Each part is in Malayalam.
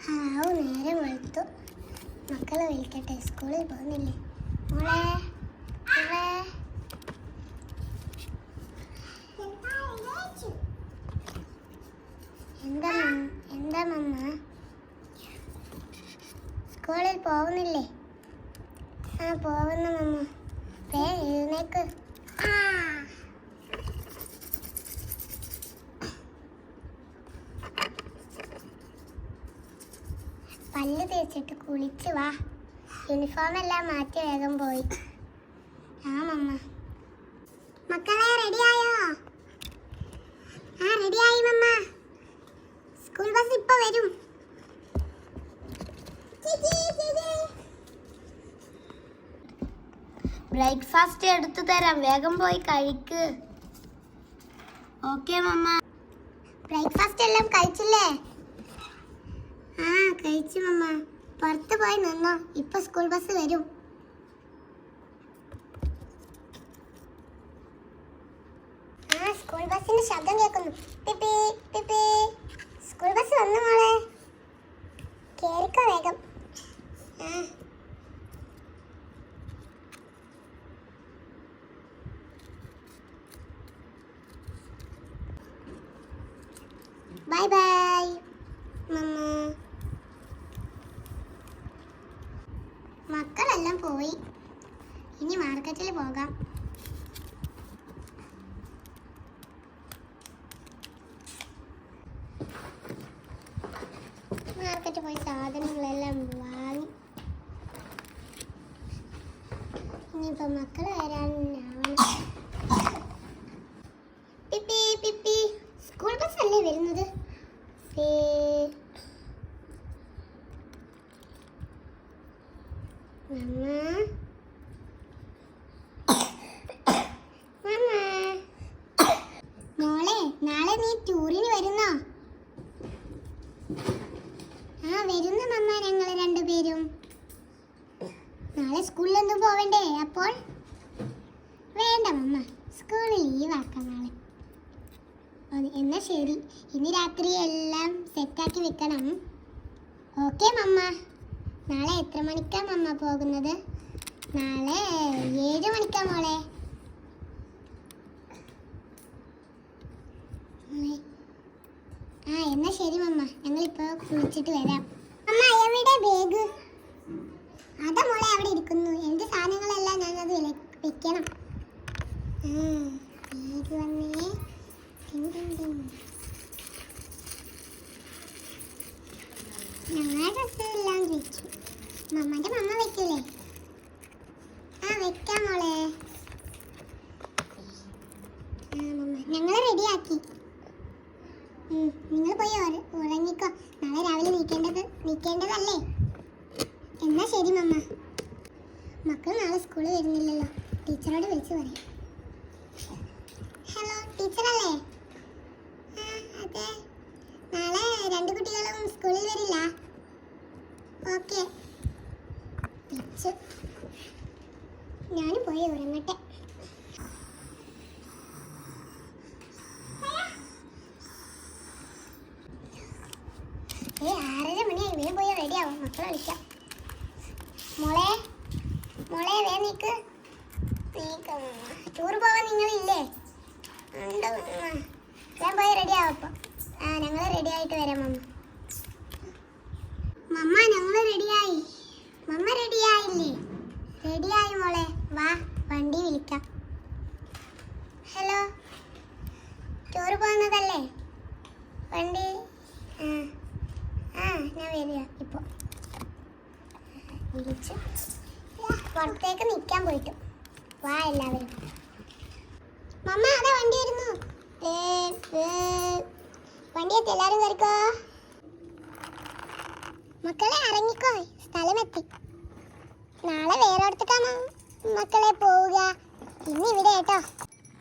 നേരം വെളുത്തു. മക്കളെ വിളിക്കട്ടെ, സ്കൂളിൽ പോകുന്നില്ലേ? മോളെ എന്താ മമ്മ, സ്കൂളിൽ പോകുന്നില്ലേ? പോകുന്നു മമ്മ. എഴുന്നേക്ക്. പല്ല് തേച്ചിട്ട് കുളിച്ച് വാ. യൂണിഫോം എല്ലാം മാറ്റി വേഗം പോയി. മമ്മ. മക്കളെ റെഡിയായോ? റെഡിയായി മമ്മ. സ്കൂൾ ബസ് ഇപ്പൊ വരും. ബ്രേക്ക്ഫാസ്റ്റ് എടുത്തു തരാം, വേഗം പോയി കഴിക്ക്. ഓക്കെ മമ്മ. ബ്രേക്ക്ഫാസ്റ്റ് എല്ലാം കഴിച്ചില്ലേ? കഴിച്ചു മമ്മ. പുറത്ത് പോയി നിന്നോ, ഇപ്പൊ സ്കൂൾ ബസ് വരും. സ്കൂൾ ബസിന്റെ ശബ്ദം കേൾക്കുന്നു. പിപ്പി പിപ്പി. സ്കൂൾ ബസ് വന്നു മോളെ, കേറിക്കോ വേഗം. ബൈ ബൈ മമ്മ. മക്കളെല്ലാം പോയി, ഇനി മാർക്കറ്റിൽ പോകാം. മാർക്കറ്റിൽ പോയി സാധനങ്ങളെല്ലാം വാങ്ങി. ഇനിയിപ്പോ മക്കള് വരാനാവണം. പിപ്പി പിപ്പി. സ്കൂൾ ബസ് അല്ലേ വരുന്നത്? മോളെ, നാളെ നീ ടൂറിന് വരുന്നോ? വരുന്നു മമ്മ, ഞങ്ങൾ രണ്ടുപേരും. നാളെ സ്കൂളിലൊന്നും പോവണ്ടേ? അപ്പോൾ വേണ്ട മമ്മ, സ്കൂളിൽ ലീവാക്കാം നാളെ. എന്നാ ശരി, ഇനി രാത്രി എല്ലാം സെറ്റാക്കി വെക്കണം. ഓക്കെ മമ്മ. നാളെ എത്ര മണിക്കാ മമ്മ പോകുന്നത്? നാളെ 7 മണിക്കാ മോളെ. എന്നാ ശരി മമ്മ, ഞങ്ങളിപ്പോ കുളിച്ചിട്ട് വരാം. അമ്മ എവിടെ ബാഗ്? അതാ മോളെ അവിടെ ഇരിക്കുന്നു. എന്റെ സാധനങ്ങളെല്ലാം ഞാനത് വെക്കണം. ബാഗ് വന്നേ. ഞങ്ങളുടെ ഡ്രസ്സെല്ലാം വെച്ചു. മമ്മന്റെ മമ്മ വെക്കൂലേ? വെക്കാം മോളെ. ഞങ്ങൾ റെഡിയാക്കി. നിങ്ങൾ പോയി ഉറങ്ങിക്കോ, നാളെ രാവിലെ നീക്കേണ്ടതല്ലേ? എന്നാ ശരി മമ്മ. മക്കൾ നാളെ സ്കൂളിൽ വരുന്നില്ലല്ലോ, ടീച്ചറോട് വിളിച്ചു പറയാം. ഹലോ, ടീച്ചറല്ലേ? അതെ, നാളെ 2 കുട്ടികളും സ്കൂളിൽ വരില്ല. ഓക്കെ. ഞാനും പോയി ഉറങ്ങട്ടെ. 6:30 മണിയായി. വേഗം പോയി റെഡിയാവും, മക്കളെ വിളിക്കാം. മോളെ വേ നീക്ക്. ടൂർ പോവാൻ നിങ്ങളില്ലേ? ഞാൻ പോയി റെഡിയാവും. അപ്പം ഞങ്ങൾ റെഡി ആയിട്ട് വരാം മമ്മ. മമ്മ ഞങ്ങൾ റെഡിയായി. മമ്മ റെഡിയായില്ലേ? റെഡിയായി മോളെ, വാ വണ്ടി വിളിക്കാം. ഹലോ, ടൂർ പോകുന്നതല്ലേ വണ്ടി? ഞാൻ വരിക. ഇപ്പോൾ വിളിച്ചു പുറത്തേക്ക് നിൽക്കാൻ പോയിട്ട് വാ എല്ലാവരും. മമ്മ അതെ വണ്ടി വരുന്നു. വണ്ടി എത്തി, എല്ലാവരും കയറിക്കോ. മക്കളെ ഇറങ്ങിക്കോ, സ്ഥലമെത്തി. നാളെ വേറെ അടുത്തേക്കാണ് മക്കളെ പോവുക. ഇന്ന് ഇവിടെ കേട്ടോ.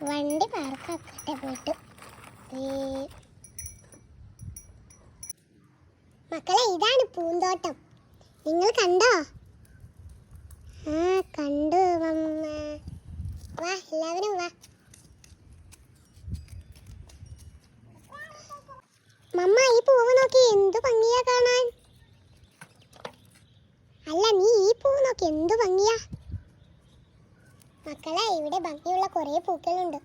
വണ്ടി പാർക്കാക്കട്ടെ പോയിട്ട്. മക്കളെ ഇതാണ് പൂന്തോട്ടം, നിങ്ങൾ കണ്ടോ? കണ്ടു മമ്മ. വാ എല്ലാവരും വാ. മമ്മ ഈ പൂവ് നോക്കി, എന്തു ഭംഗിയാ കാണാൻ. നോക്ക് എന്തു ഭംഗിയാ. മക്കളെ ഇവിടെ ഭംഗിയുള്ള കുറേ പൂക്കളുണ്ട്.